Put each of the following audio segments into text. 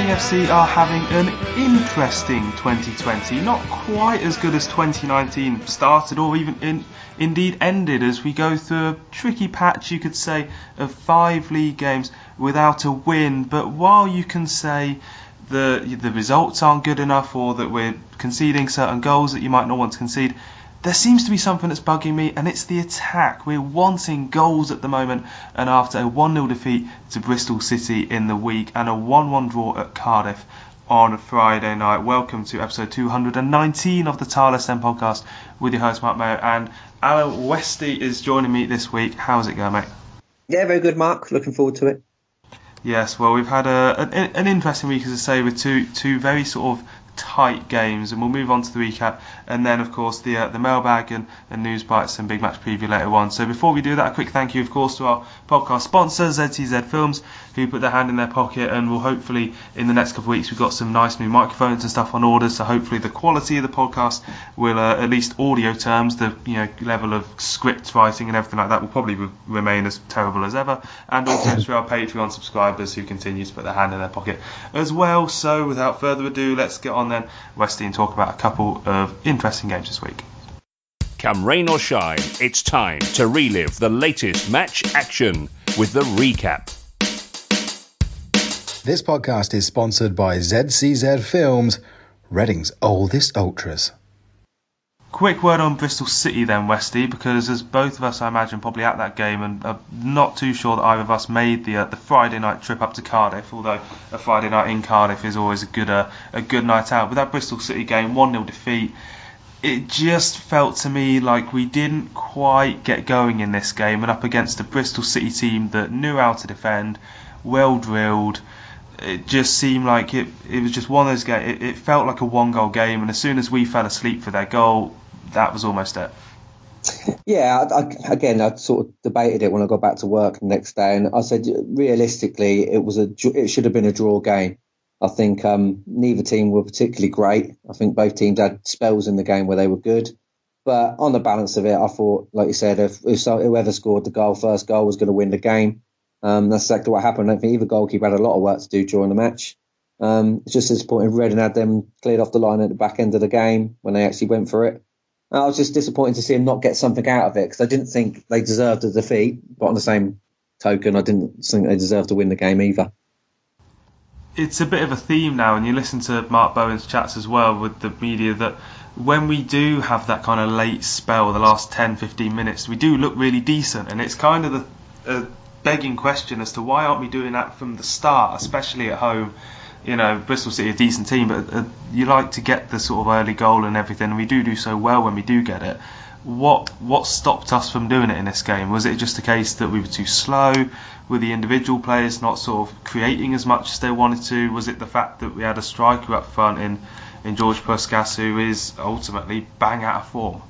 Reading FC are having an interesting 2020, not quite as good as 2019 started or even indeed ended, as we go through a tricky patch, you could say, of 5 league games without a win. But while you can say the results aren't good enough or that we're conceding certain goals that you might not want to concede, there seems to be something that's bugging me, and it's the attack. We're wanting goals at the moment, and after a 1-0 defeat to Bristol City in the week and a 1-1 draw at Cardiff on Friday night. Welcome to episode 219 of the Tilehurst End Podcast with your host Marc Mayo and Westy is joining me this week. How's it going, mate? Yeah, very good, Mark. Looking forward to it. Yes, well, we've had an interesting week, as I say, with two very sort of tight games, and we'll move on to the recap, and then of course the Mailbag and Newsbites and big match preview later on. So before we do that, a quick thank you of course to our podcast sponsors, ZTZ Films, who put their hand in their pocket, and will hopefully in the next couple of weeks, we've got some nice new microphones and stuff on order, so hopefully the quality of the podcast will, at least audio terms, the level of script writing and everything like that will probably remain as terrible as ever, and also for our Patreon subscribers who continue to put their hand in their pocket as well. So without further ado, let's get on then, Westy, and talk about a couple of interesting games this week. Come rain or shine, it's time to relive the latest match action with the recap. This podcast is sponsored by ZCZ Films, Reading's oldest ultras. Quick word on Bristol City then, Westy, because as both of us, I imagine, probably at that game, and I'm not too sure that either of us made the Friday night trip up to Cardiff, although a Friday night in Cardiff is always a good night out. But that Bristol City game, 1-0 defeat, it just felt to me like we didn't quite get going in this game, and up against a Bristol City team that knew how to defend, well drilled. It just seemed like it was just one of those games. It felt like a 1-goal game, and as soon as we fell asleep for their goal, that was almost it. Yeah, I sort of debated it when I got back to work the next day, and I said realistically it should have been a draw game. I think neither team were particularly great. I think both teams had spells in the game where they were good, but on the balance of it, I thought, like you said, if whoever scored the first goal was going to win the game. That's exactly what happened. I don't think either goalkeeper had a lot of work to do during the match. It's just disappointing. Reading had them cleared off the line at the back end of the game when they actually went for it. I was just disappointed to see him not get something out of it, because I didn't think they deserved a defeat. But on the same token, I didn't think they deserved to win the game either. It's a bit of a theme now, and you listen to Marc Bowen's chats as well with the media, that when we do have that kind of late spell, the last 10-15 minutes, we do look really decent. And it's kind of a begging question as to why aren't we doing that from the start, especially at home. Bristol City, a decent team, but you like to get the sort of early goal and everything, and we do so well when we do get it. What stopped us from doing it in this game? Was it just a case that we were too slow? Were the individual players not sort of creating as much as they wanted to? Was it the fact that we had a striker up front in George Puskas, who is ultimately bang out of form?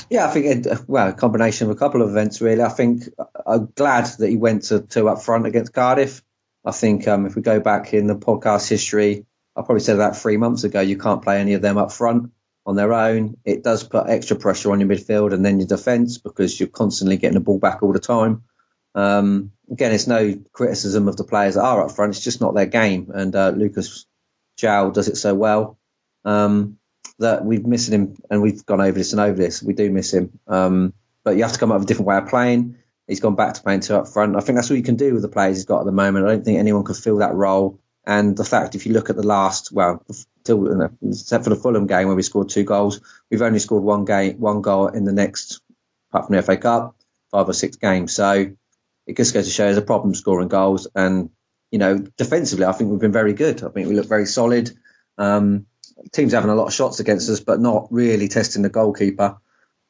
Yeah, I think a combination of a couple of events really. I think I'm glad that he went to 2 up front against Cardiff. I think if we go back in the podcast history, I probably said that 3 months ago, you can't play any of them up front on their own. It does put extra pressure on your midfield and then your defence, because you're constantly getting the ball back all the time. Again, it's no criticism of the players that are up front. It's just not their game. And Lucas João does it so well that we've missed him, and we've gone over this. We do miss him. But you have to come up with a different way of playing. He's gone back to playing 2 up front. I think that's all you can do with the players he's got at the moment. I don't think anyone could fill that role. And the fact, if you look at the last, except for the Fulham game where we scored 2 goals, we've only scored one goal in the next, apart from the FA Cup, 5 or 6 games. So it just goes to show there's a problem scoring goals. And, defensively, I think we've been very good. I think we look very solid. Teams having a lot of shots against us, but not really testing the goalkeeper.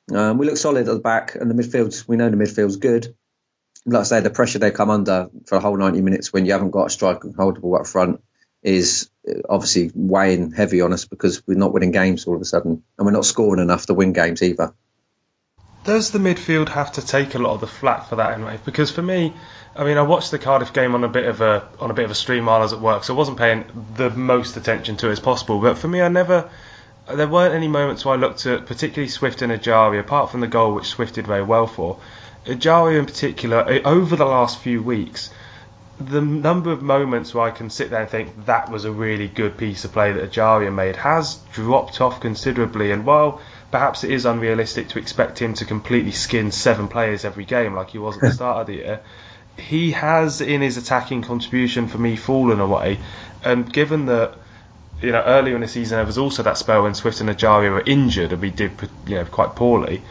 We look solid at the back, and the midfield, we know the midfield's good. Like I say, the pressure they come under for a whole 90 minutes when you haven't got a striker holdable up front is obviously weighing heavy on us, because we're not winning games all of a sudden, and we're not scoring enough to win games either. Does the midfield have to take a lot of the flak for that anyway? Because for me, I watched the Cardiff game on a bit of a stream while I was at work, so I wasn't paying the most attention to it as possible. But for me, there weren't any moments where I looked at particularly Swift and Ajari, apart from the goal which Swift did very well for. Ajari in particular, over the last few weeks, the number of moments where I can sit there and think that was a really good piece of play that Ajaria made has dropped off considerably. And while perhaps it is unrealistic to expect him to completely skin 7 players every game like he was at the start of the year, he has, in his attacking contribution, for me, fallen away. And given that, earlier in the season there was also that spell when Swift and Ajaria were injured and we did, quite poorly,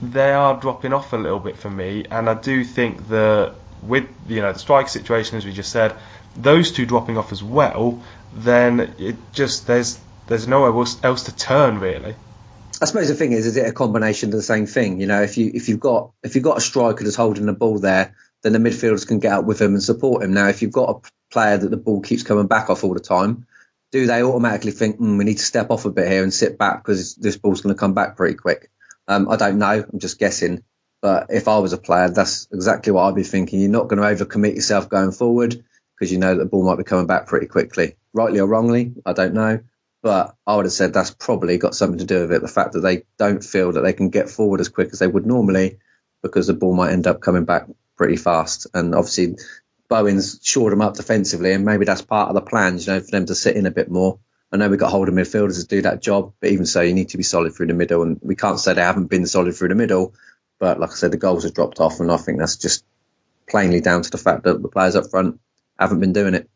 they are dropping off a little bit for me. And I do think that with, the strike situation, as we just said, those two dropping off as well, then it just there's nowhere else to turn, really. I suppose the thing is it a combination of the same thing? If you've got a striker that's holding the ball there, then the midfielders can get up with him and support him. Now, if you've got a player that the ball keeps coming back off all the time, do they automatically think, we need to step off a bit here and sit back because this ball's going to come back pretty quick? I don't know. I'm just guessing. But if I was a player, that's exactly what I'd be thinking. You're not going to overcommit yourself going forward because you know that the ball might be coming back pretty quickly. Rightly or wrongly, I don't know. But I would have said that's probably got something to do with it. The fact that they don't feel that they can get forward as quick as they would normally because the ball might end up coming back pretty fast. And obviously Bowen's shored them up defensively, and maybe that's part of the plan, for them to sit in a bit more. I know we've got holding midfielders to do that job, but even so, you need to be solid through the middle. And we can't say they haven't been solid through the middle. But like I said, the goals have dropped off, and I think that's just plainly down to the fact that the players up front haven't been doing it.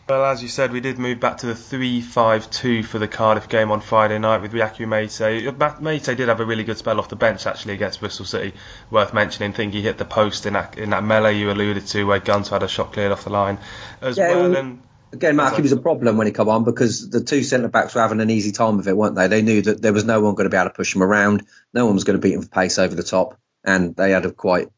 Well, as you said, we did move back to the 3-5-2 for the Cardiff game on Friday night with Yaku Meite. Meite did have a really good spell off the bench, actually, against Bristol City. Worth mentioning, I think he hit the post in that melee you alluded to, where Gunter had a shot cleared off the line as well. And again, Mark, it was a problem when he came on because the two centre-backs were having an easy time of it, weren't they? They knew that there was no one going to be able to push them around. No one was going to beat them for pace over the top. And they had a quite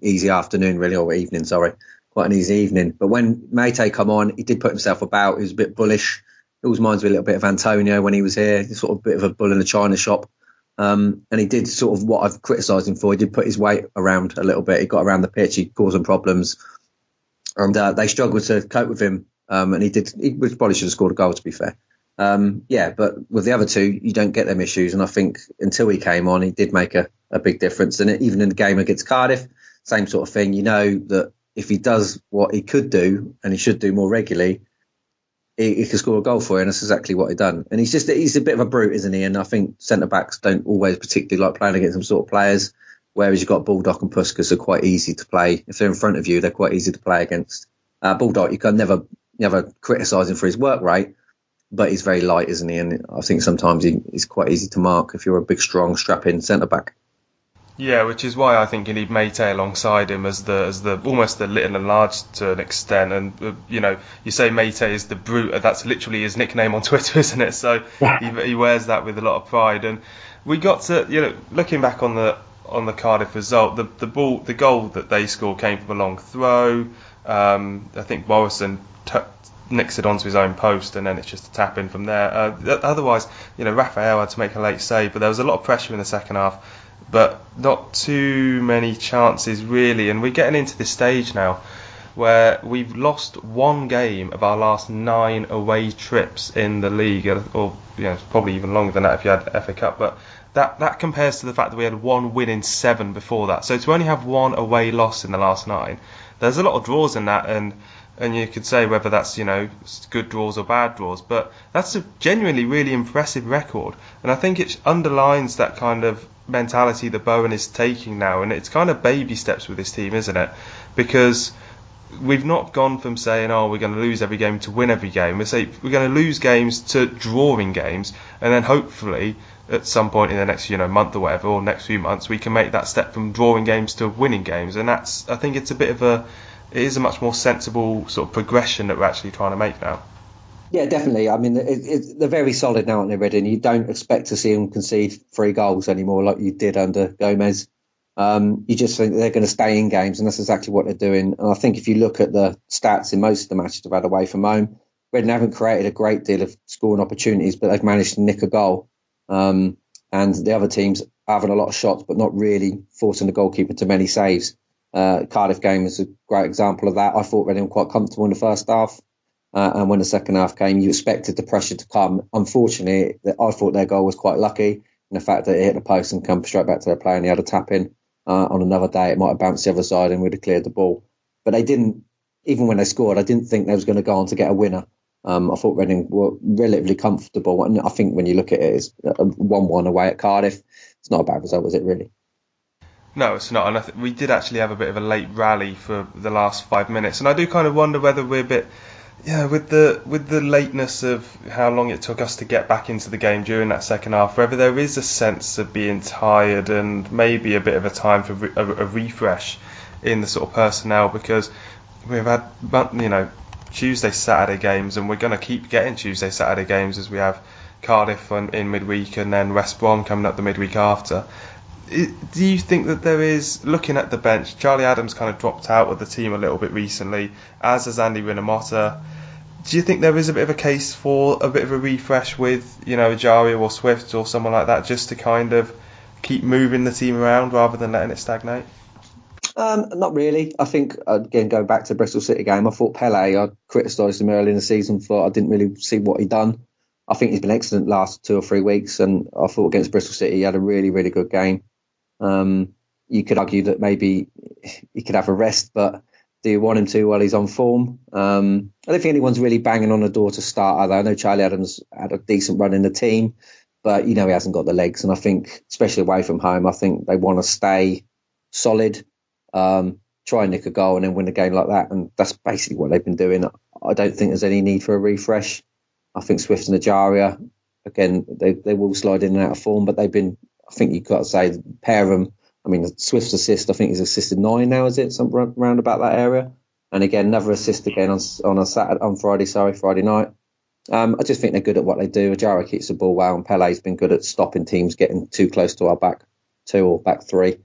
easy afternoon, really, or evening, sorry. Quite an easy evening. But when Meite come on, he did put himself about. He was a bit bullish. It always reminds me a little bit of Antonio when he was here. He's sort of a bit of a bull in a china shop. And he did sort of what I've criticised him for. He did put his weight around a little bit. He got around the pitch. He caused them problems. And they struggled to cope with him. And he probably should have scored a goal, to be fair. But with the other two, you don't get them issues. And I think until he came on, he did make a big difference. And even in the game against Cardiff, same sort of thing. You know that if he does what he could do, and he should do more regularly, he can score a goal for you, and that's exactly what he done. And he's a bit of a brute, isn't he? And I think centre-backs don't always particularly like playing against them sort of players, whereas you've got Baldock and Puskas are quite easy to play. If they're in front of you, they're quite easy to play against. Baldock, you can never criticise him for his work rate, but he's very light, isn't he? And I think sometimes he's quite easy to mark if you're a big, strong, strap-in centre-back. Yeah, which is why I think you need Meite alongside him as the almost the little and large to an extent. And you say Meite is the brute. That's literally his nickname on Twitter, isn't it? So he wears that with a lot of pride. And we got to looking back on the Cardiff result, the goal that they scored came from a long throw. I think Morrison nicks it onto his own post, and then it's just a tap in from there. Otherwise, Raphael had to make a late save, but there was a lot of pressure in the second half. But not too many chances, really. And we're getting into this stage now where we've lost one game of our last 9 away trips in the league, or probably even longer than that if you had FA Cup. But that compares to the fact that we had 1 win in 7 before that. So to only have 1 away loss in the last 9, there's a lot of draws in that, and you could say whether that's good draws or bad draws, but that's a genuinely really impressive record. And I think it underlines that kind of mentality that Bowen is taking now, and it's kind of baby steps with this team, isn't it? Because we've not gone from saying, we're going to lose every game to win every game. We say we're going to lose games to drawing games, and then hopefully at some point in the next month or whatever, or next few months, we can make that step from drawing games to winning games. And I think it's it is a much more sensible sort of progression that we're actually trying to make now. Yeah, definitely. I mean, they're very solid now, aren't they, Reading? You don't expect to see them concede 3 goals anymore like you did under Gomez. You just think they're going to stay in games, and that's exactly what they're doing. And I think if you look at the stats in most of the matches they've had away from home, Reading haven't created a great deal of scoring opportunities, but they've managed to nick a goal. And the other teams are having a lot of shots, but not really forcing the goalkeeper to many saves. Cardiff game is a great example of that. I thought Reading were quite comfortable in the first half. And when the second half came, you expected the pressure to come. Unfortunately, I thought their goal was quite lucky in the fact that it hit the post and come straight back to their player, and he had a tap in. On another day, it might have bounced the other side and we'd have cleared the ball. But they didn't even when they scored, I didn't think they was going to go on to get a winner. I thought Reading were relatively comfortable, and I think when you look at it, it's 1-1 away at Cardiff. It's not a bad result, is it, really? No, it's not. And we did actually have a bit of a late rally for the last 5 minutes, and I do kind of wonder whether we're a bit, with the lateness of how long it took us to get back into the game during that second half, whether there is a sense of being tired and maybe a bit of a time for a refresh in the sort of personnel, because we've had, Tuesday, Saturday games, and we're going to keep getting Tuesday, Saturday games as we have Cardiff in midweek and then West Brom coming up the midweek after. Do you think that there is, looking at the bench, Charlie Adams kind of dropped out of the team a little bit recently, as has Andy Rinomhota. Do you think there is a bit of a case for a bit of a refresh with, Ajaria or Swift or someone like that, just to kind of keep moving the team around rather than letting it stagnate? Not really. I think, again, going back to the Bristol City game, I thought Pele, I criticised him early in the season for I didn't really see what he'd done. I think he's been excellent the last 2 or 3 weeks, and I thought against Bristol City he had a really, really good game. You could argue that maybe he could have a rest, but do you want him to while he's on form? I don't think anyone's really banging on the door to start either. I know Charlie Adams had a decent run in the team, but he hasn't got the legs, and I think, especially away from home, I think they want to stay solid. Try and nick a goal and then win a game like that, and that's basically what they've been doing. I don't think there's any need for a refresh. I think Swift and Ajaria, again, they will slide in and out of form, but they've been, I think you've got to say, pair of them. I mean, Swift's assist, I think he's assisted 9 now, is it? Something around about that area. And again, another assist again on Friday night. I just think they're good at what they do. Ajaria keeps the ball well, and Pele's been good at stopping teams getting too close to our back 2 or back 3.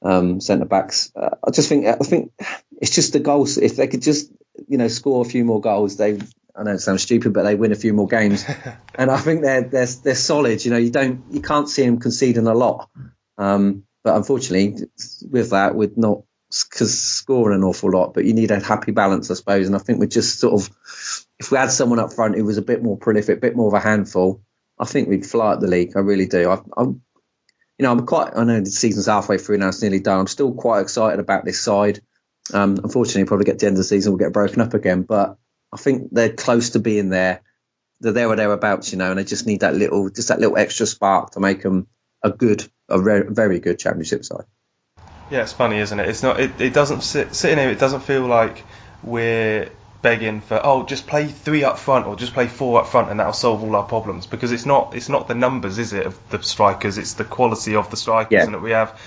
Centre backs. I think it's just the goals. If they could just, score a few more goals, I know it sounds stupid, but they win a few more games. And I think they're solid. You can't see them conceding a lot. But unfortunately, with that, we're not scoring an awful lot. But you need a happy balance, I suppose. And I think we're just sort of, if we had someone up front who was a bit more prolific, a bit more of a handful, I think we'd fly at the league. I really do. I know the season's halfway through now, it's nearly done. I'm still quite excited about this side. Unfortunately, probably get to the end of the season, we'll get broken up again. But I think they're close to being there. They're there or thereabouts, and they just need that little extra spark to make them a very good championship side. Yeah, it's funny, isn't it? It's not. It doesn't sitting here. It doesn't feel like we're begging for just play 3 up front or just play 4 up front and that'll solve all our problems, because it's not the numbers, is it, of the strikers, it's the quality of the strikers. And we have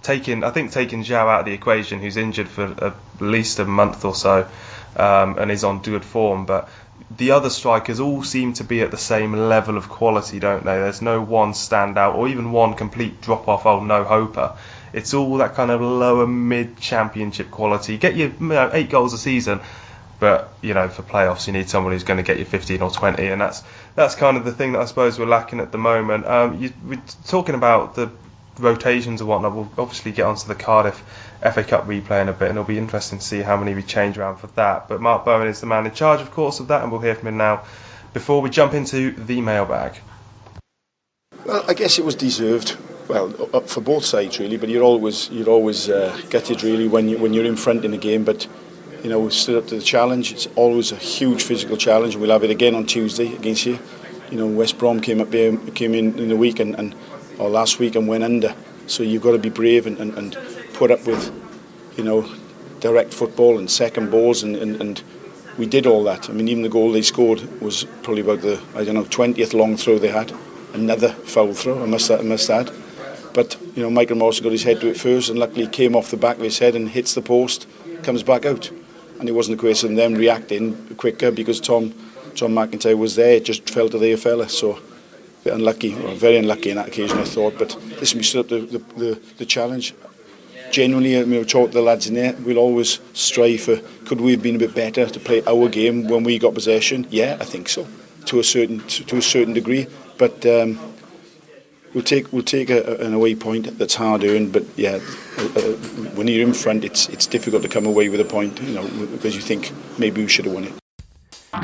taken Zhao out of the equation, who's injured for at least a month or so, and is on good form, but the other strikers all seem to be at the same level of quality, don't they? There's no one standout or even one complete drop off, no-hoper. It's all that kind of lower mid-championship quality. Get you 8 goals a season, but for playoffs you need someone who's going to get you 15 or 20, and that's kind of the thing that I suppose we're lacking at the moment. We're talking about the rotations and whatnot. We'll obviously get onto the Cardiff FA Cup replay in a bit, and it'll be interesting to see how many we change around for that. But Marc Bowen is the man in charge, of course, of that, and we'll hear from him now before we jump into the mailbag. Well, I guess it was deserved. Well, up for both sides really, but you're always gutted really when you're in front in a game. But we stood up to the challenge. It's always a huge physical challenge, and we'll have it again on Tuesday against you. West Brom came in the week and last week and went under. So you've got to be brave and put up with direct football and second balls, and we did all that. I mean, even the goal they scored was probably about the 20th long throw they had. Another foul throw, I must add. But Michael Morrison got his head to it first, and luckily came off the back of his head and hits the post, comes back out. And it wasn't a question of them reacting quicker because John McIntyre was there. It just fell to their fella. So very unlucky in that occasion, I thought. But listen, we stood up the challenge. Genuinely, talk to the lads in there. We'll always strive for, could we have been a bit better to play our game when we got possession? Yeah, I think so, to a certain degree. But we'll take an away point that's hard earned. But yeah, when you're in front, it's difficult to come away with a point, because you think maybe we should have won it.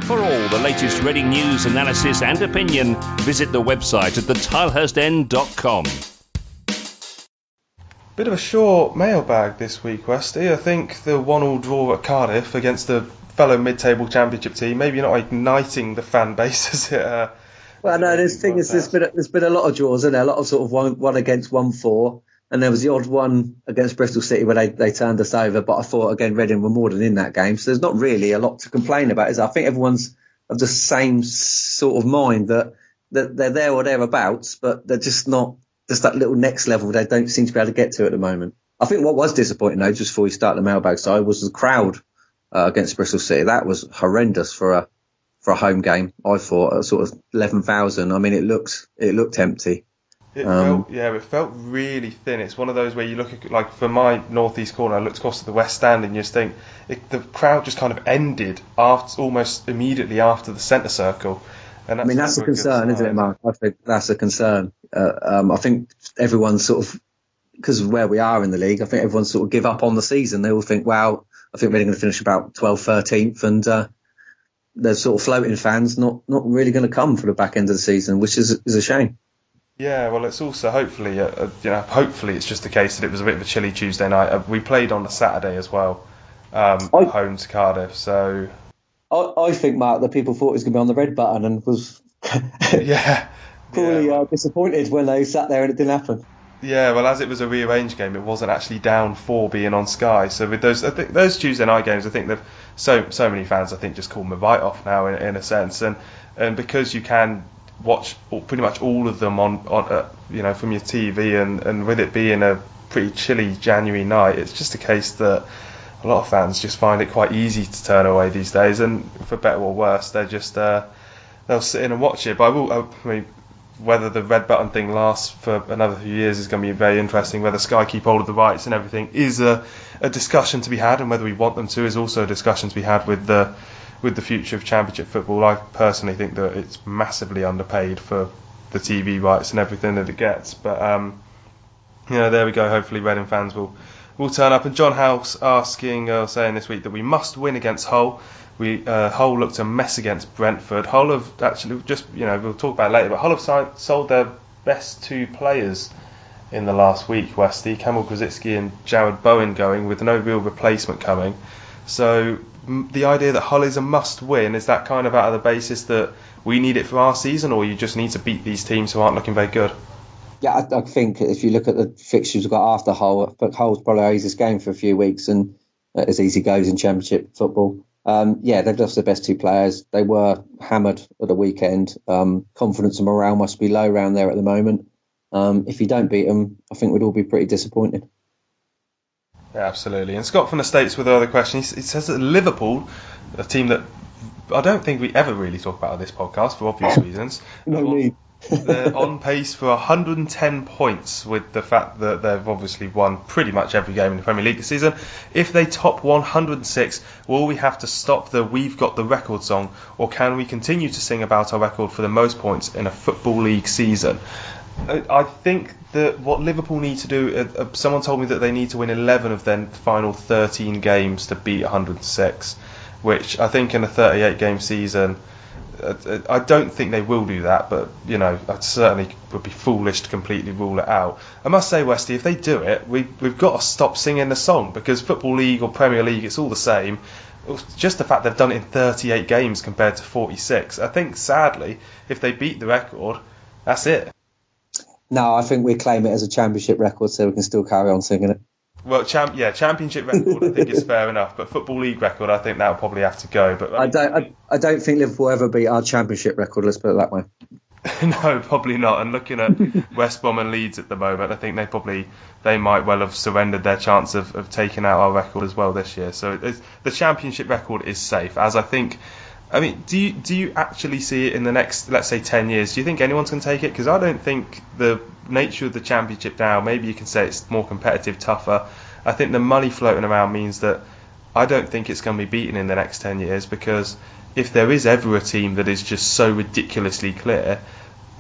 For all the latest Reading news, analysis and opinion, visit the website at thetilehurstend.com. Bit of a short mailbag this week, Westy. I think the 1-1 draw at Cardiff against the fellow mid-table championship team, maybe not igniting the fan base as it. Well, no, there's been a lot of draws, isn't there? A lot of sort of one against 1-4, and there was the odd one against Bristol City where they turned us over. But I thought again Reading were more than in that game, so there's not really a lot to complain about. Is I think everyone's of the same sort of mind that they're there or thereabouts, but they're just not. Just that little next level they don't seem to be able to get to at the moment. I think what was disappointing though, just before we start the mailbag side, was the crowd against Bristol City. That was horrendous for a home game. I thought sort of 11,000. I mean, it looked empty. It felt really thin. It's one of those where you look at, like, for my northeast corner, I looked across to the west stand and you just think the crowd just kind of ended almost immediately after the centre circle. And that's a concern, isn't it, Mark? I think that's a concern. I think everyone's sort of, because of where we are in the league, I think everyone's sort of give up on the season. They all think, wow, I think we're going to finish about 12th, 13th, and they're sort of floating fans not really going to come for the back end of the season, which is a shame. Yeah, well, it's also hopefully it's just the case that it was a bit of a chilly Tuesday night. We played on a Saturday as well, at home to Cardiff, so. I think, Mark, that people thought it was going to be on the red button and was cruelly disappointed when they sat there and it didn't happen. Yeah, well, as it was a rearranged game, it wasn't actually down for being on Sky. So with those Tuesday night games, I think that so many fans, I think, just call them a write-off now in a sense, and because you can watch pretty much all of them on from your TV, and with it being a pretty chilly January night, it's just a case that a lot of fans just find it quite easy to turn away these days, and for better or worse, they're just they'll sit in and watch it. But I mean, whether the red button thing lasts for another few years is going to be very interesting. Whether Sky keep hold of the rights and everything is a discussion to be had, and whether we want them to is also a discussion to be had with the future of Championship football. I personally think that it's massively underpaid for the TV rights and everything that it gets. But there we go. Hopefully, Reading fans will turn up. And John House saying this week that we must win against Hull. Hull looked a mess against Brentford. Hull have actually we'll talk about it later, but Hull have sold their best two players in the last week, Westy, Kamil Grosicki and Jared Bowen going, with no real replacement coming. So the idea that Hull is a must win, is that kind of out of the basis that we need it for our season, or you just need to beat these teams who aren't looking very good? Yeah, I think if you look at the fixtures we've got after Hull, but Hull's probably our easiest game for a few weeks, and as easy goes in Championship football. They've lost their best two players. They were hammered at the weekend. Confidence and morale must be low around there at the moment. If you don't beat them, I think we'd all be pretty disappointed. Yeah, absolutely. And Scott from the States with another question. He says that Liverpool, a team that I don't think we ever really talk about on this podcast for obvious reasons. No need. They're on pace for 110 points, with the fact that they've obviously won pretty much every game in the Premier League this season. If they top 106, will we have to stop the "We've Got the Record" song, or can we continue to sing about our record for the most points in a Football League season? I think that what Liverpool need to do, someone told me that they need to win 11 of their final 13 games to beat 106, which I think in a 38 game season, I don't think they will do that, but I certainly would be foolish to completely rule it out. I must say, Westy, if they do it, we've got to stop singing the song, because Football League or Premier League, it's all the same. Just the fact they've done it in 38 games compared to 46. I think, sadly, if they beat the record, that's it. No, I think we claim it as a Championship record, so we can still carry on singing it. Well, Championship record I think is fair enough, but Football League record I think that'll probably have to go. But I don't think Liverpool ever beat our Championship record. Let's put it that way. No, probably not. And looking at West Brom and Leeds at the moment, I think they might well have surrendered their chance of taking out our record as well this year. So the Championship record is safe, as I think. I mean, do you actually see it in the next, let's say, 10 years? Do you think anyone's going to take it? Because I don't think the nature of the Championship now, maybe you can say it's more competitive, tougher. I think the money floating around means that I don't think it's going to be beaten in the next 10 years, because if there is ever a team that is just so ridiculously clear,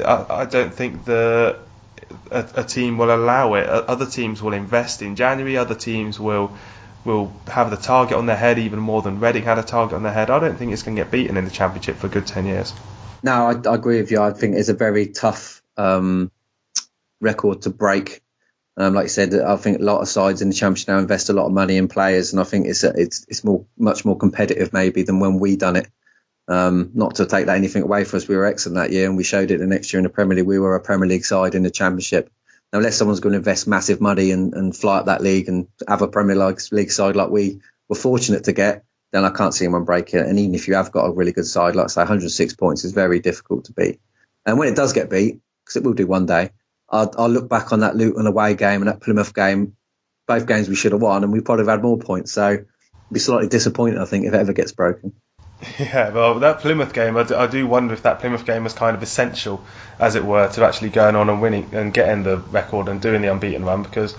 I don't think a team will allow it. Other teams will invest in January, other teams will have the target on their head even more than Reading had a target on their head. I don't think it's going to get beaten in the Championship for a good 10 years. No, I agree with you. I think it's a very tough record to break. Like you said, I think a lot of sides in the Championship now invest a lot of money in players, and I think it's much more competitive maybe than when we done it. Not to take anything away from us, we were excellent that year, and we showed it the next year in the Premier League. We were a Premier League side in the Championship. Now, unless someone's going to invest massive money and fly up that league and have a Premier League side like we were fortunate to get, then I can't see anyone break it. And even if you have got a really good side, like I say, 106 points is very difficult to beat. And when it does get beat, because it will do one day, I'll look back on that Luton away game and that Plymouth game, both games we should have won, and we probably have had more points. So I'd be slightly disappointed, I think, if it ever gets broken. Yeah, well, that Plymouth game, I do wonder if that Plymouth game was kind of essential, as it were, to actually going on and winning and getting the record and doing the unbeaten run, because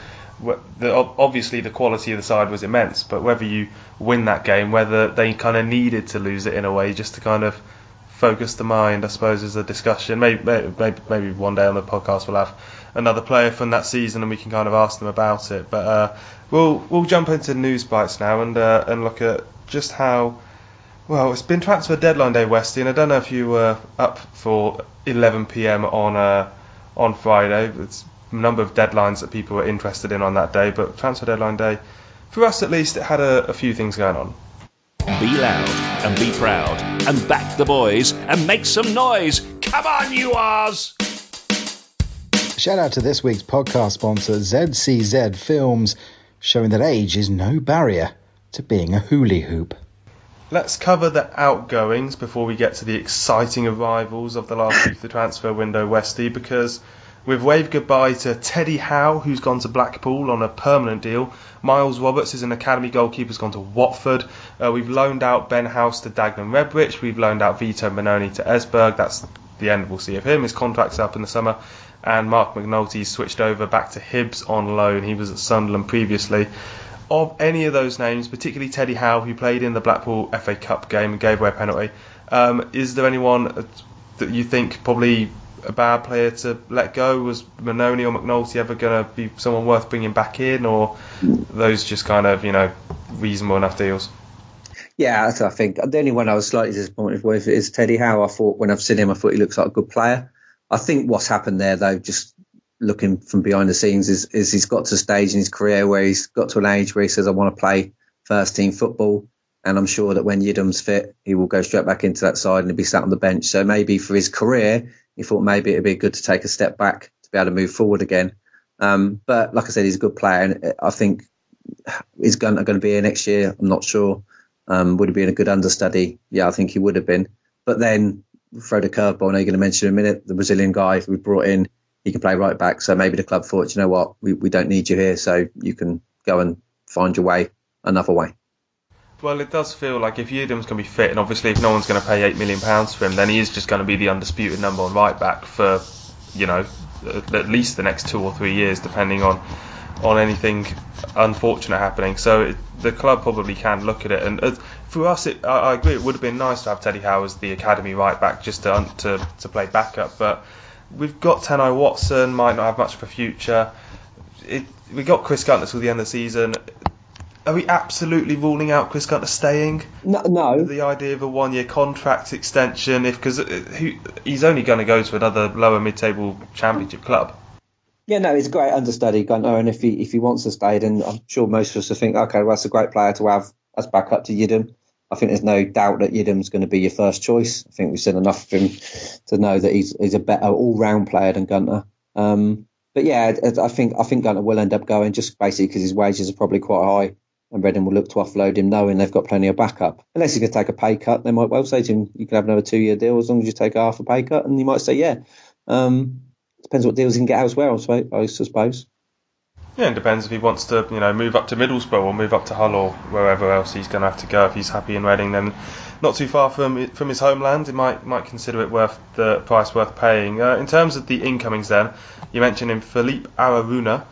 obviously the quality of the side was immense, but whether you win that game, whether they kind of needed to lose it in a way just to kind of focus the mind, I suppose, is a discussion. Maybe one day on the podcast we'll have another player from that season and we can kind of ask them about it. But we'll jump into Newsbites now and look at just how. Well, it's been transfer deadline day, Westy, and I don't know if you were up for 11 p.m. on Friday. It's a number of deadlines that people were interested in on that day, but transfer deadline day, for us at least, it had a few things going on. Be loud and be proud and back the boys and make some noise. Come on, you R's! Shout out to this week's podcast sponsor, ZCZ Films, showing that age is no barrier to being a hula hoop. Let's cover the outgoings before we get to the exciting arrivals of the last week of the transfer window, Westy, because we've waved goodbye to Teddy Howe, who's gone to Blackpool on a permanent deal. Miles Roberts is an academy goalkeeper, has gone to Watford. We've loaned out Ben House to Dagenham Redbridge. We've loaned out Vito Benoni to Esbjerg. That's the end we'll see of him. His contract's up in the summer. And Marc McNulty's switched over back to Hibs on loan. He was at Sunderland previously. Of any of those names, particularly Teddy Howe, who played in the Blackpool FA Cup game and gave away a penalty, is there anyone that you think probably a bad player to let go? Was Benoni or McNulty ever going to be someone worth bringing back in, or those just kind of, reasonable enough deals? Yeah, I think the only one I was slightly disappointed with is Teddy Howe. I thought when I've seen him, I thought he looks like a good player. I think what's happened there, though, just looking from behind the scenes, is he's got to a stage in his career where he's got to an age where he says, I want to play first team football. And I'm sure that when Yidam's fit, he will go straight back into that side and he'll be sat on the bench. So maybe for his career, he thought maybe it'd be good to take a step back to be able to move forward again. But like I said, he's a good player, and I think he's going to be here next year. I'm not sure. Would have been a good understudy? Yeah, I think he would have been. But then throw the curveball. I know you're going to mention in a minute the Brazilian guy we brought in. He can play right back. So maybe the club thought, you know what, we don't need you here, so you can go and find your way another way. Well, it does feel like if Yidam's going to be fit, and obviously if no one's going to pay £8 million for him, then he is just going to be the undisputed number one right back for, at least the next 2 or 3 years, depending on anything unfortunate happening. So the club probably can look at it. And for us, I agree, it would have been nice to have Teddy Howe as the academy right back just to play backup. But we've got Tenai Watson, might not have much of a future. We got Chris Gunter till the end of the season. Are we absolutely ruling out Chris Gunter staying? No. The idea of a 1-year contract extension, because he's only going to go to another lower mid-table championship club. Yeah, no, he's a great understudy, Gunter, and if he wants to stay, then I'm sure most of us will think, okay, well, that's a great player to have as backup to Yidam. I think there's no doubt that Yidam's going to be your first choice. I think we've seen enough of him to know that he's a better all-round player than Gunter. But yeah, I think Gunter will end up going just basically because his wages are probably quite high, and Reading will look to offload him knowing they've got plenty of backup. Unless he's going to take a pay cut, they might well say to him, you can have another 2-year deal as long as you take half a pay cut, and he might say, yeah. Depends what deals he can get elsewhere, I suppose. Yeah, it depends if he wants to, move up to Middlesbrough or move up to Hull or wherever else he's going to have to go. If he's happy in Reading, then not too far from his homeland, he might consider it worth the price worth paying. In terms of the incomings, then you mentioned him, Felipe Araruna.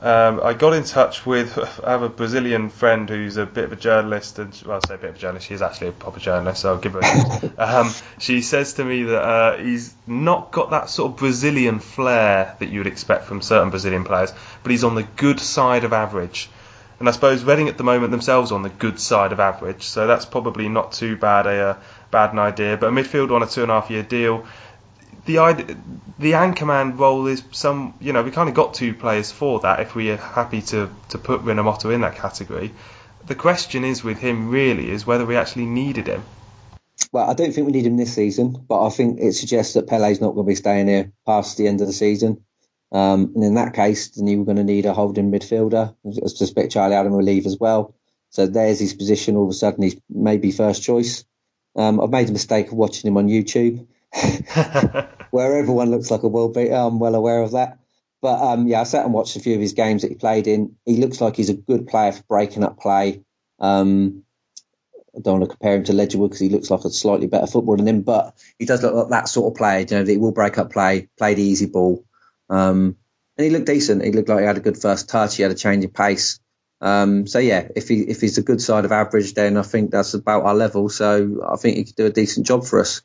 I got in touch with, I have a Brazilian friend who's a bit of a journalist, and I say a bit of a journalist, she's actually a proper journalist, so I'll give her a name. She says to me that he's not got that sort of Brazilian flair that you would expect from certain Brazilian players, but he's on the good side of average. And I suppose Reading at the moment themselves are on the good side of average, so that's probably not too bad an idea. But a midfielder on a 2.5-year deal, the anchorman role is we kind of got 2 players for that if we are happy to put Rinomhota in that category. The question is with him really is whether we actually needed him. Well, I don't think we need him this season, but I think it suggests that Pele's not going to be staying here past the end of the season. And in that case, then you were going to need a holding midfielder. I suspect Charlie Adam will leave as well. So there's his position. All of a sudden, he's maybe first choice. I've made the mistake of watching him on YouTube, where everyone looks like a world beater. I'm well aware of that. But I sat and watched a few of his games that he played in. He looks like he's a good player for breaking up play. I don't want to compare him to Ledgerwood because he looks like a slightly better footballer than him, but he does look like that sort of player, that he will break up play the easy ball. And he looked decent. He looked like he had a good first touch. He had a change of pace. If he's a good side of average, then I think that's about our level. So I think he could do a decent job for us.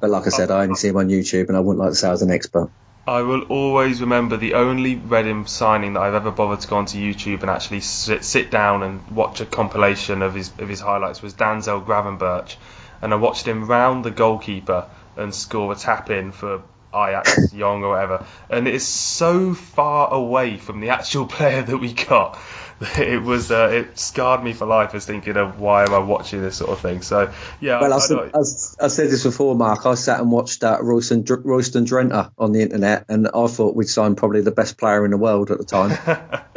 But like I said, I only see him on YouTube and I wouldn't like to say I was an expert. I will always remember the only Reading signing that I've ever bothered to go onto YouTube and actually sit down and watch a compilation of his highlights was Denzel Gravenberch, and I watched him round the goalkeeper and score a tap in for Ajax Young or whatever, and it is so far away from the actual player that we got. It scarred me for life as thinking of why am I watching this sort of thing. So yeah. Well, I said this before, Mark. I sat and watched Royston Drenthe on the internet, and I thought we'd signed probably the best player in the world at the time.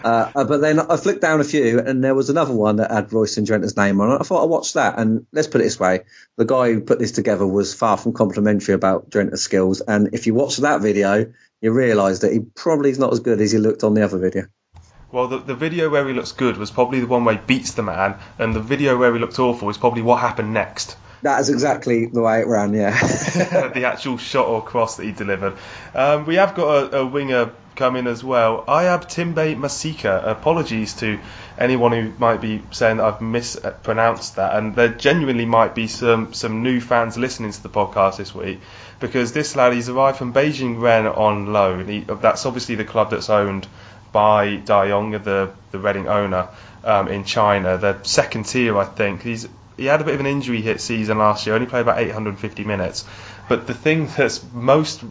But then I flicked down a few, and there was another one that had Royston Drenthe's name on it. I thought I'd watch that, and let's put it this way: the guy who put this together was far from complimentary about Drenthe's skills. And if you watch that video, you realise that he probably is not as good as he looked on the other video. Well, the video where he looks good was probably the one where he beats the man, and the video where he looked awful is probably what happened next. That is exactly the way it ran, yeah. The actual shot or cross that he delivered. We have got a winger coming as well. Ayab Timbe Masika. Apologies to anyone who might be saying that I've mispronounced that, and there genuinely might be some new fans listening to the podcast this week, because this lad, he's arrived from Beijing Ren on loan. That's obviously the club that's owned by Da Yong, the Reading owner, in China. They're second tier, I think. He had a bit of an injury hit season last year, only played about 850 minutes. But the thing that's most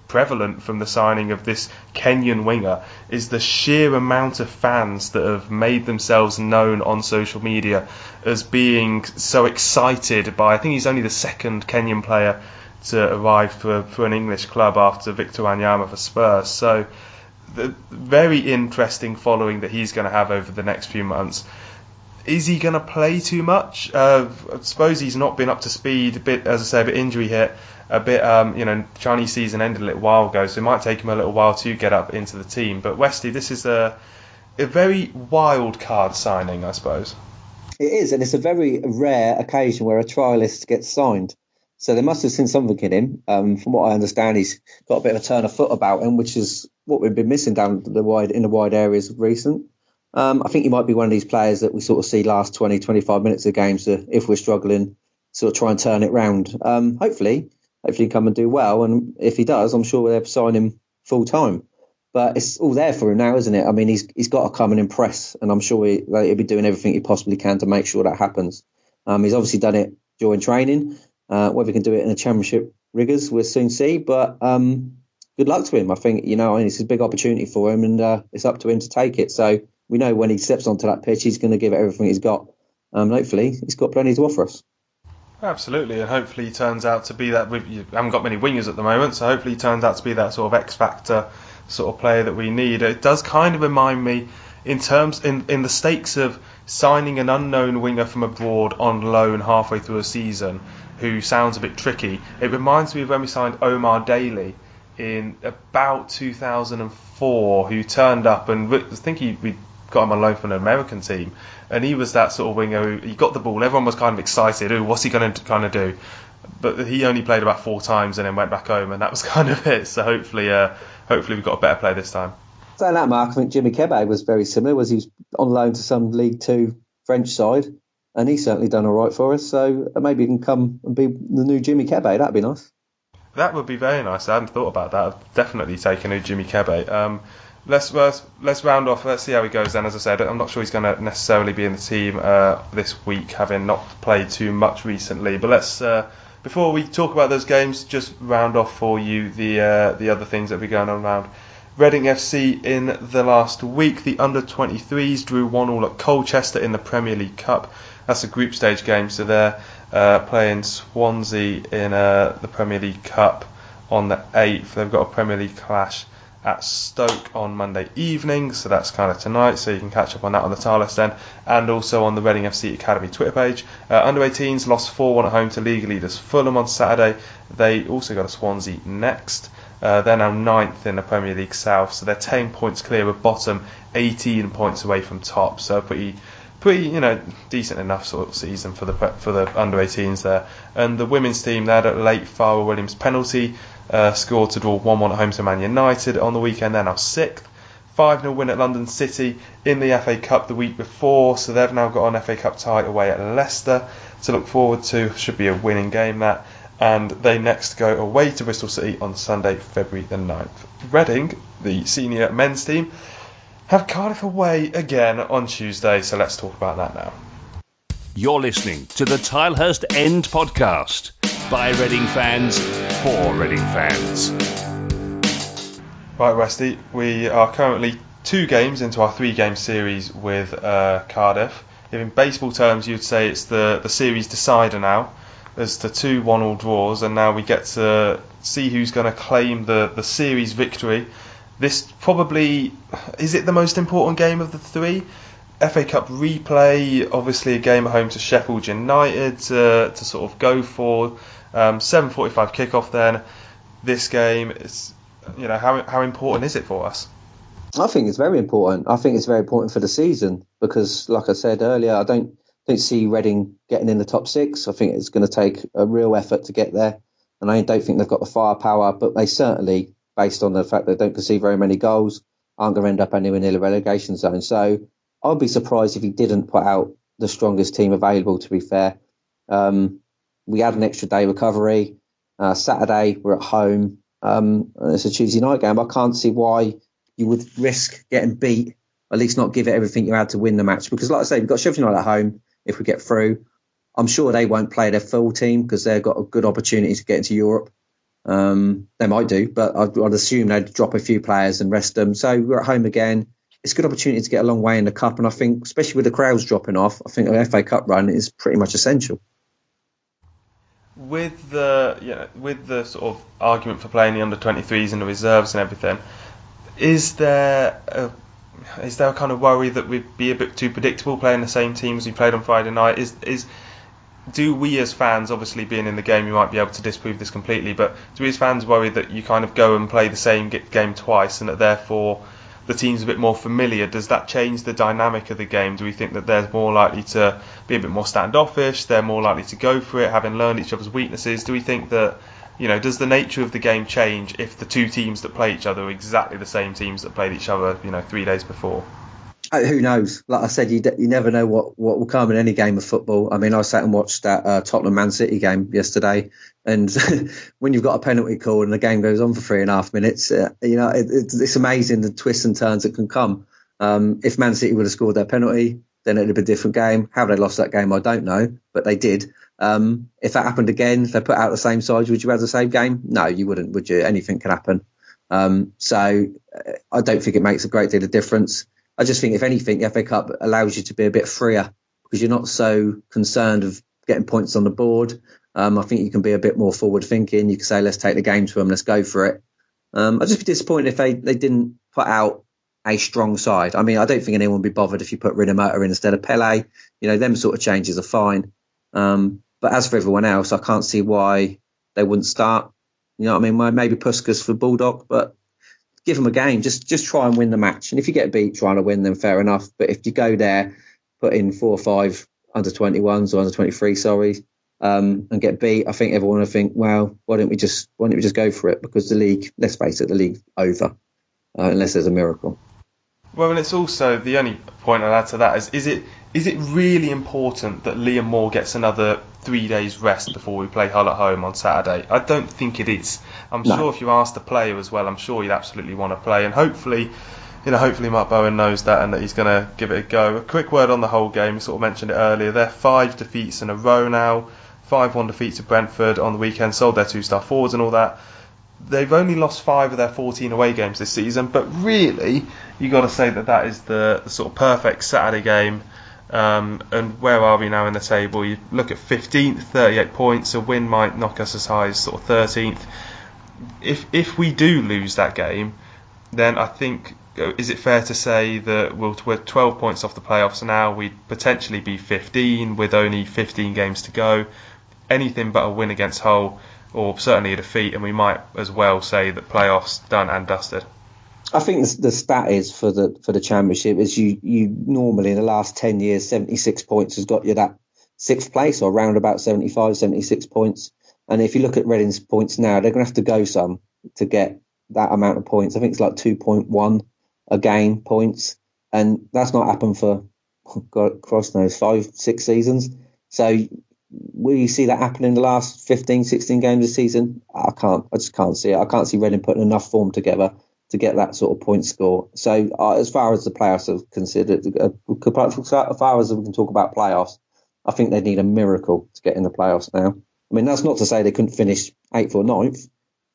prevalent from the signing of this Kenyan winger is the sheer amount of fans that have made themselves known on social media as being so excited by, I think he's only the second Kenyan player to arrive for an English club after Victor Wanyama for Spurs. So the very interesting following that he's going to have over the next few months. Is he going to play too much? I suppose he's not been up to speed. A bit, as I say, a bit injury hit. A bit, Chinese season ended a little while ago, so it might take him a little while to get up into the team. But Westy, this is a very wild card signing, I suppose. It is, and it's a very rare occasion where a trialist gets signed. So they must have seen something in him. From what I understand, he's got a bit of a turn of foot about him, which is what we've been missing down in the wide areas of recent. I think he might be one of these players that we sort of see last 20, 25 minutes of games if we're struggling, sort of try and turn it round. Hopefully come and do well. And if he does, I'm sure they'll sign him full time. But it's all there for him now, isn't it? I mean, he's got to come and impress, and I'm sure he'll be doing everything he possibly can to make sure that happens. He's obviously done it during training. Whether he can do it in the championship rigours, we'll soon see. But good luck to him. I think, it's a big opportunity for him, and it's up to him to take it. So we know when he steps onto that pitch, he's going to give it everything he's got. Hopefully, he's got plenty to offer us. Absolutely, and hopefully he turns out to be that. You haven't got many wingers at the moment, so hopefully he turns out to be that sort of X-factor sort of player that we need. It does kind of remind me, in the stakes of signing an unknown winger from abroad on loan halfway through a season, who sounds a bit tricky. It reminds me of when we signed Omar Daly in about 2004, who turned up, and I think we got him on loan from an American team, and he was that sort of winger who, he got the ball, everyone was kind of excited, what's he going to kind of do? But he only played about 4 times and then went back home, and that was kind of it. So hopefully we've got a better player this time. Saying that, Mark, I think Jimmy Kebe was very similar. He was on loan to some League 2 French side, and he's certainly done all right for us. So maybe he can come and be the new Jimmy Kebe. That'd be nice. That would be very nice. I hadn't thought about that. I've definitely taken a new Jimmy Kebe. Let's round off. Let's see how he goes then. As I said, I'm not sure he's going to necessarily be in the team this week, having not played too much recently. But let's Before we talk about those games, just round off for you the other things that will be going on around Reading FC in the last week. The under-23s drew 1-1 at Colchester in the Premier League Cup. That's a group stage game, so they're playing Swansea in the Premier League Cup on the 8th. They've got a Premier League clash at Stoke on Monday evening, so that's kind of tonight, so you can catch up on that on the Tilehurst End and also on the Reading FC Academy Twitter page. Under-18s lost 4-1 at home to league leaders Fulham on Saturday. They also got a Swansea next. They're now 9th in the Premier League South, so they're 10 points clear of bottom, 18 points away from top, so pretty decent enough sort of season for the under-18s there. And the women's team, they had a late Farrell Williams penalty, scored to draw 1-1 at home to Man United on the weekend. They're now 6th. 5-0 win at London City in the FA Cup the week before, so they've now got an FA Cup tie away at Leicester to look forward to. Should be a winning game, that. And they next go away to Bristol City on Sunday, February the 9th. Reading, the senior men's team, have Cardiff away again on Tuesday, so let's talk about that now. You're listening to the Tilehurst End Podcast by Reading fans for Reading fans. Right, Westy, we are currently 2 games into our 3-game series with Cardiff. If in baseball terms you'd say it's the series decider now. There's the 2 1-1 draws, and now we get to see who's going to claim the series victory. This probably, is it the most important game of the 3? FA Cup replay, obviously a game at home to Sheffield United to sort of go for. 7:45 kickoff then. This game, is, how important is it for us? I think it's very important. I think it's very important for the season because, like I said earlier, I don't see Reading getting in the top 6. I think it's going to take a real effort to get there, and I don't think they've got the firepower, but they certainly, based on the fact they don't concede very many goals, aren't going to end up anywhere near the relegation zone. So I'd be surprised if he didn't put out the strongest team available, to be fair. We had an extra day recovery. Saturday, we're at home. It's a Tuesday night game. I can't see why you would risk getting beat, at least not give it everything you had to win the match. Because like I say, we've got Sheffield United at home. If we get through, I'm sure they won't play their full team because they've got a good opportunity to get into Europe. They might do, but I'd assume they'd drop a few players and rest them. So we're at home again. It's a good opportunity to get a long way in the Cup. And I think, especially with the crowds dropping off, I think an FA Cup run is pretty much essential. With the sort of argument for playing the under-23s and the reserves and everything, is there a kind of worry that we'd be a bit too predictable playing the same teams we played on Friday night? Do we as fans, obviously being in the game, you might be able to disprove this completely, but do we as fans worry that you kind of go and play the same game twice and that therefore the team's a bit more familiar? Does that change the dynamic of the game? Do we think that they're more likely to be a bit more standoffish? They're more likely to go for it, having learned each other's weaknesses? Do we think that, does the nature of the game change if the 2 teams that play each other are exactly the same teams that played each other, 3 days before? Who knows? Like I said, you never know what will come in any game of football. I mean, I sat and watched that Tottenham Man City game yesterday, and when you've got a penalty call and the game goes on for 3.5 minutes, it's amazing the twists and turns that can come. If Man City would have scored their penalty, then it'd have been a different game. How they lost that game, I don't know, but they did. If that happened again, if they put out the same side, would you have the same game? No, you wouldn't, would you? Anything can happen. So I don't think it makes a great deal of difference. I just think, if anything, the FA Cup allows you to be a bit freer because you're not so concerned of getting points on the board. I think you can be a bit more forward thinking. You can say, let's take the game to them, let's go for it. I'd just be disappointed if they didn't put out a strong side. I mean, I don't think anyone would be bothered if you put Rinomota in instead of Pele. Them sort of changes are fine. But as for everyone else, I can't see why they wouldn't start. Maybe Puskas for Bulldog, but give them a game. Just try and win the match. And if you get beat trying to win, then fair enough. But if you go there, put in 4 or 5 under-21s or under-23, and get beat, I think everyone will think, well, why don't we just go for it? Because the league, let's face it, the league's over, unless there's a miracle. Well, and it's also, the only point I'll add to that is it really important that Liam Moore gets another 3 days rest before we play Hull at home on Saturday? I don't think it is. I'm sure if you ask the player as well, I'm sure he'd absolutely want to play, and hopefully Mark Bowen knows that and that he's going to give it a go. A quick word on the whole game, we sort of mentioned it earlier, they're 5 defeats in a row now. 5-1 defeat to Brentford on the weekend, sold their 2-star forwards and all that. They've only lost 5 of their 14 away games this season, but really, you got to say that is the sort of perfect Saturday game. And where are we now in the table? You look at 15th, 38 points. A win might knock us as high as sort of 13th. If we do lose that game, then I think, is it fair to say that we're 12 points off the playoffs now? We'd potentially be 15 with only 15 games to go. Anything but a win against Hull, or certainly a defeat, and we might as well say that playoffs done and dusted. I think the stat is for the championship is you normally in the last 10 years 76 points has got you that 6th place, or around about 75, 76 points. And if you look at Reading's points now, they're going to have to go some to get that amount of points. I think it's like 2.1 a game points, and that's not happened for, God, cross knows, 5-6 seasons. So will you see that happen in the last 15, 16 games this season? I just can't see it. I can't see Reading putting enough form together to get that sort of point score. So as far as the playoffs are considered, as far as we can talk about playoffs, I think they need a miracle to get in the playoffs now. I mean, that's not to say they couldn't finish 8th or 9th,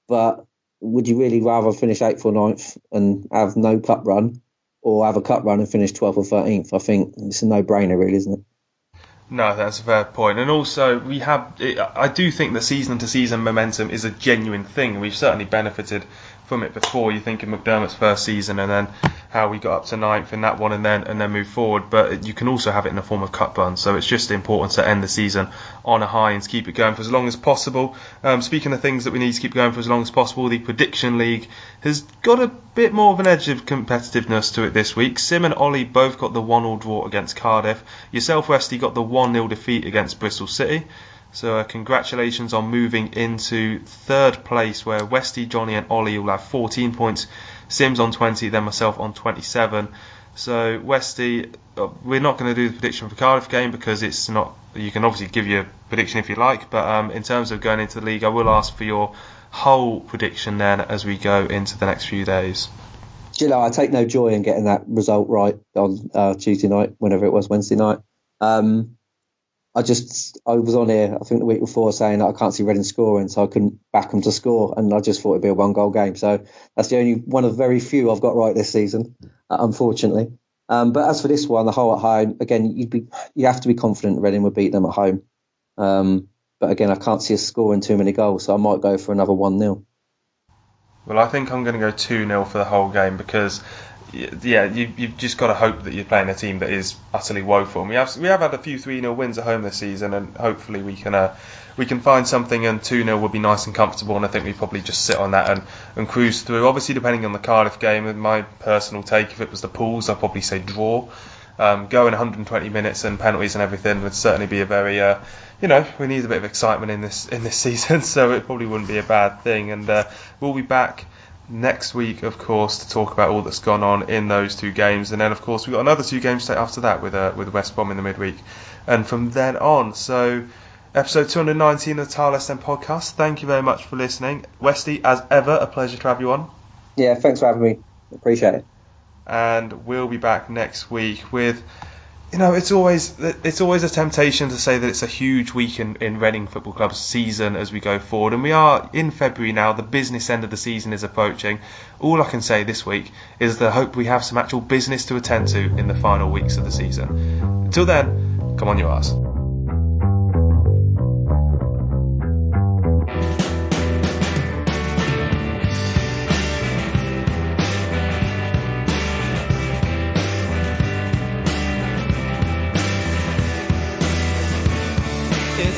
but would you really rather finish 8th or 9th and have no cup run, or have a cup run and finish 12th or 13th? I think it's a no-brainer, really, isn't it? No, that's a fair point. And also, I do think the season-to-season momentum is a genuine thing. We've certainly benefited from it before. You think of McDermott's first season and then how we got up to 9th in that one and then move forward. But you can also have it in the form of cup runs. So it's just important to end the season on a high and to keep it going for as long as possible. Speaking of things that we need to keep going for as long as possible, the Prediction League has got a bit more of an edge of competitiveness to it this week. Sim and Ollie both got the 1-1 draw against Cardiff. Yourself, Westy, got the 1-0 defeat against Bristol City. So congratulations on moving into 3rd place, where Westy, Johnny and Ollie will have 14 points, Sim's on 20, then myself on 27. So Westy, we're not going to do the prediction for the Cardiff game because it's not. You can obviously give your prediction if you like, but in terms of going into the league, I will ask for your whole prediction then as we go into the next few days. Gillo, I take no joy in getting that result right on Tuesday night, whenever it was, Wednesday night. I was on here, I think the week before, saying that I can't see Reading scoring, so I couldn't back them to score, and I just thought it'd be a 1-goal game. So that's the only one of very few I've got right this season, unfortunately. But as for this one, the Hull at home, again, you have to be confident Reading would beat them at home. But again, I can't see us scoring too many goals, so I might go for another 1-0. Well, I think I'm going to go 2-0 for the whole game because, yeah, you've just got to hope that you're playing a team that is utterly woeful. And we have had a few 3-0 wins at home this season, and hopefully we can find something, and 2-0 will be nice and comfortable. And I think we probably just sit on that and cruise through. Obviously, depending on the Cardiff game, and my personal take, if it was the pools, I'd probably say draw. Going 120 minutes and penalties and everything would certainly be a very, we need a bit of excitement in this season, so it probably wouldn't be a bad thing. And we'll be back next week, of course, to talk about all that's gone on in those 2 games, and then of course we've got another 2 games after that with West Brom in the midweek, and from then on. So episode 219 of the Tilehurst End Podcast. Thank you very much for listening, Westy. As ever, a pleasure to have you on. Yeah, thanks for having me. Appreciate it. And we'll be back next week with, it's always a temptation to say that it's a huge week in Reading Football Club's season as we go forward. And we are in February now. The business end of the season is approaching. All I can say this week is that I hope we have some actual business to attend to in the final weeks of the season. Until then, come on your arse. Even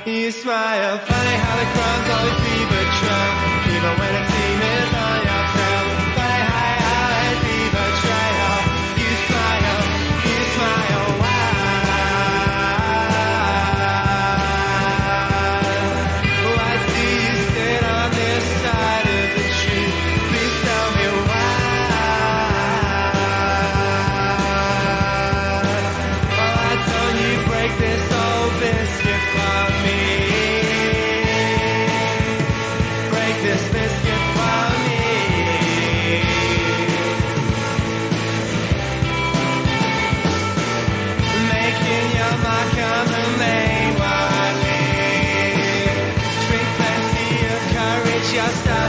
You smile, funny how the crumbs always leave a trail, even when a team is on your tail. Funny how you always leave a trail. You smile, why? Oh, I see you sit on this side of the tree. Please tell me why. Oh, why don't you break this old biscuit for me? Break this biscuit for me. Making your mark on the main one. Drink plenty of courage, your style.